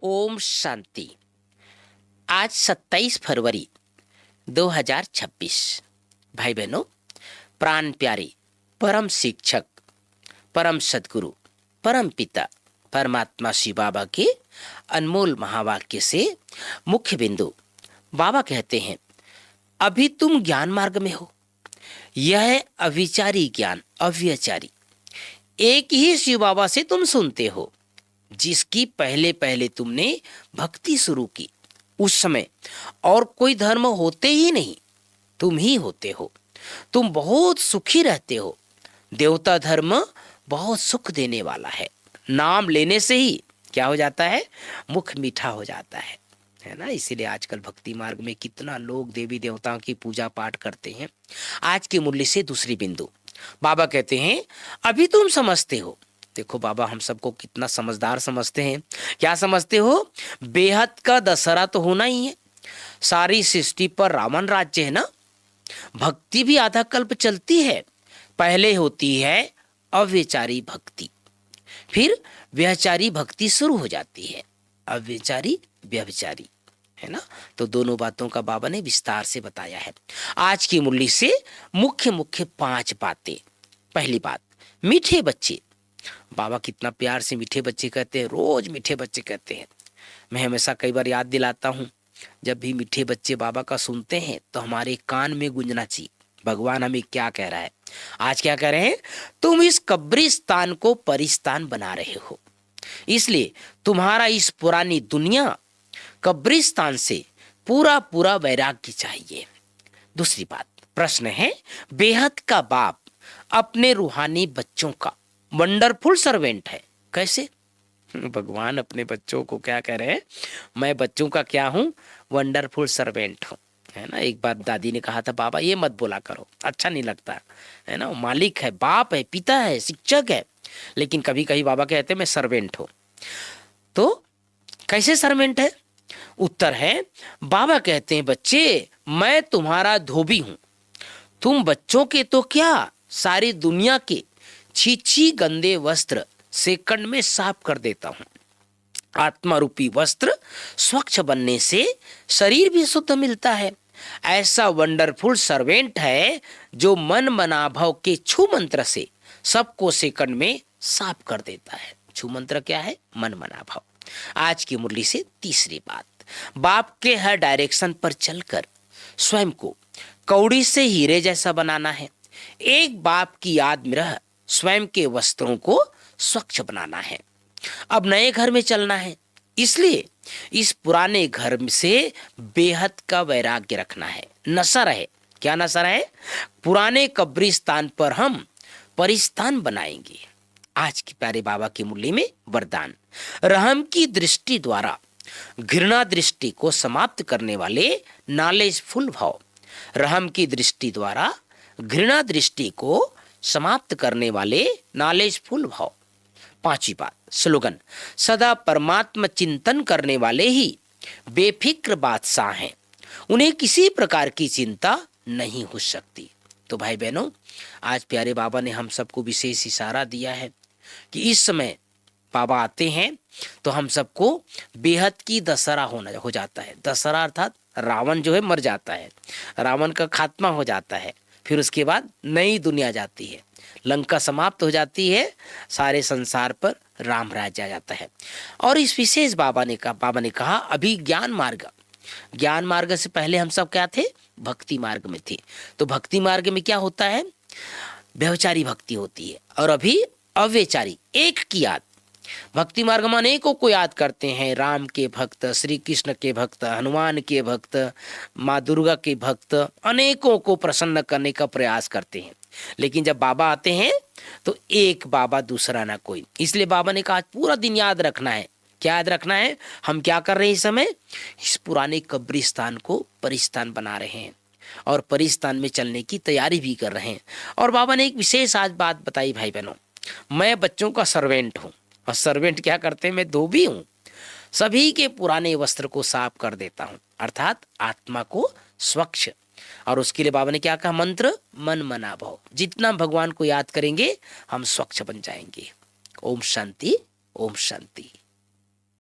ओम शांति। आज 27 फरवरी 2026। भाई बहनों, प्राण प्यारे परम शिक्षक, परम सदगुरु, परम पिता परमात्मा शिव बाबा के अनमोल महावाक्य से मुख्य बिंदु बाबा कहते हैं, अभी तुम ज्ञान मार्ग में हो। यह है अविचारी ज्ञान, अव्यचारी। एक ही शिव बाबा से तुम सुनते हो, जिसकी पहले पहले तुमने भक्ति शुरू की। उस समय और कोई धर्म होते ही नहीं, तुम ही होते हो। तुम बहुत सुखी रहते हो। देवता धर्म बहुत सुख देने वाला है। नाम लेने से ही क्या हो जाता है? मुख मीठा हो जाता है ना। इसीलिए आजकल भक्ति मार्ग में कितना लोग देवी देवताओं की पूजा पाठ करते हैं। आज के मूल्य से दूसरी बिंदु बाबा कहते हैं, अभी तुम समझते हो। देखो बाबा हम सबको कितना समझदार समझते हैं। क्या समझते हो? बेहद का दशहरा तो होना ही है। सारी सृष्टि पर रावण राज्य है ना। भक्ति भी आधा कल्प चलती है। पहले होती है अव्यचारी भक्ति, फिर व्यभिचारी भक्ति शुरू हो जाती है। अव्यचारी व्यभिचारी, है ना। तो दोनों बातों का बाबा ने विस्तार से बताया है। आज की मुरली से मुख्य मुख्य 5 बातें। पहली बात, मीठे बच्चे। बाबा कितना प्यार से मीठे बच्चे कहते हैं, रोज मीठे बच्चे कहते हैं। मैं हमेशा कई बार याद दिलाता हूँ, जब भी मीठे बच्चे बाबा का सुनते हैं तो हमारे कान में गूंजना चाहिए, भगवान हमें क्या कह रहा है। आज क्या कह रहे हैं? तुम इस कब्रिस्तान को परिस्तान बना रहे हो, इसलिए तुम्हारा इस पुरानी दुनिया कब्रिस्तान से पूरा पूरा वैराग्य चाहिए। दूसरी बात, प्रश्न है, बेहद का बाप अपने रूहानी बच्चों का वंडरफुल सर्वेंट है। कैसे? भगवान अपने बच्चों को क्या कह रहे हैं? मैं बच्चों का क्या हूं? वंडरफुल सर्वेंट हूं, है ना। एक बार दादी ने कहा था, बाबा ये मत बोला करो, अच्छा नहीं लगता, है ना। मालिक है, बाप है, पिता है, शिक्षक है, लेकिन कभी कभी बाबा कहते हैं मैं सर्वेंट हूं। तो कैसे सर्वेंट है? उत्तर है, बाबा कहते हैं, बच्चे मैं तुम्हारा धोबी हूं। तुम बच्चों के तो क्या, सारी दुनिया के छी गंदे वस्त्र सेकंड में साफ कर देता हूं। आत्मा रूपी वस्त्र स्वच्छ बनने से शरीर भी शुद्ध मिलता है। ऐसा वंडरफुल सर्वेंट है जो मन मनाभव के छू मंत्र से सबको सेकंड में साफ कर देता है। छू मंत्र क्या है? मन मनाभव। आज की मुरली से तीसरी बात, बाप के हर डायरेक्शन पर चलकर स्वयं को कौड़ी से हीरे जैसा बनाना है। एक बाप की याद में रह स्वयं के वस्त्रों को स्वच्छ बनाना है। अब नए घर में चलना है, इसलिए इस पुराने घर से बेहद का वैराग्य रखना है। नशा रहे, क्या नशा रहे? पुराने कब्रिस्तान पर हम परिस्तान बनाएंगे। आज की प्यारे बाबा की मुरली में वरदान, रहम की दृष्टि द्वारा घृणा दृष्टि को समाप्त करने वाले नॉलेजफुल भाव। रहम की दृष्टि द्वारा घृणा दृष्टि को समाप्त करने वाले नॉलेजफुल भाव। 5वीं बात, स्लोगन, सदा परमात्मा चिंतन करने वाले ही बेफिक्र बादशाह हैं। उन्हें किसी प्रकार की चिंता नहीं हो सकती। तो भाई बहनों, आज प्यारे बाबा ने हम सबको विशेष इशारा दिया है कि इस समय बाबा आते हैं तो हम सबको बेहद की दशहरा हो जाता है। दशहरा अर्थात रावण जो है मर जाता है, रावण का खात्मा हो जाता है, फिर उसके बाद नई दुनिया जाती है, लंका समाप्त हो जाती है, सारे संसार पर राम राज्य आ जाता है। और इस विशेष बाबा ने कहा अभी ज्ञान मार्ग से पहले हम सब क्या थे? भक्ति मार्ग में थे। तो भक्ति मार्ग में क्या होता है? व्यभिचारी भक्ति होती है, और अभी अव्यचारी, एक की याद। भक्ति मार्ग में अनेकों को याद करते हैं, राम के भक्त, श्री कृष्ण के भक्त, हनुमान के भक्त, माँ दुर्गा के भक्त, अनेकों को प्रसन्न करने का प्रयास करते हैं। लेकिन जब बाबा आते हैं तो एक बाबा दूसरा ना कोई। इसलिए बाबा ने कहा पूरा दिन याद रखना है। क्या याद रखना है? हम क्या कर रहे हैं इस समय? इस पुराने कब्रिस्तान को परिस्तान बना रहे हैं और परिस्तान में चलने की तैयारी भी कर रहे हैं। और बाबा ने एक विशेष आज बात बताई, भाई बहनों, मैं बच्चों का सर्वेंट हूँ। और सर्वेंट क्या करते हैं? मैं धोबी हूँ, सभी के पुराने वस्त्र को साफ कर देता हूँ, अर्थात आत्मा को स्वच्छ। और उसके लिए बाबा ने क्या कहा? मंत्र, मन मना भाव। जितना भगवान को याद करेंगे हम स्वच्छ बन जाएंगे। ओम शांति, ओम शांति।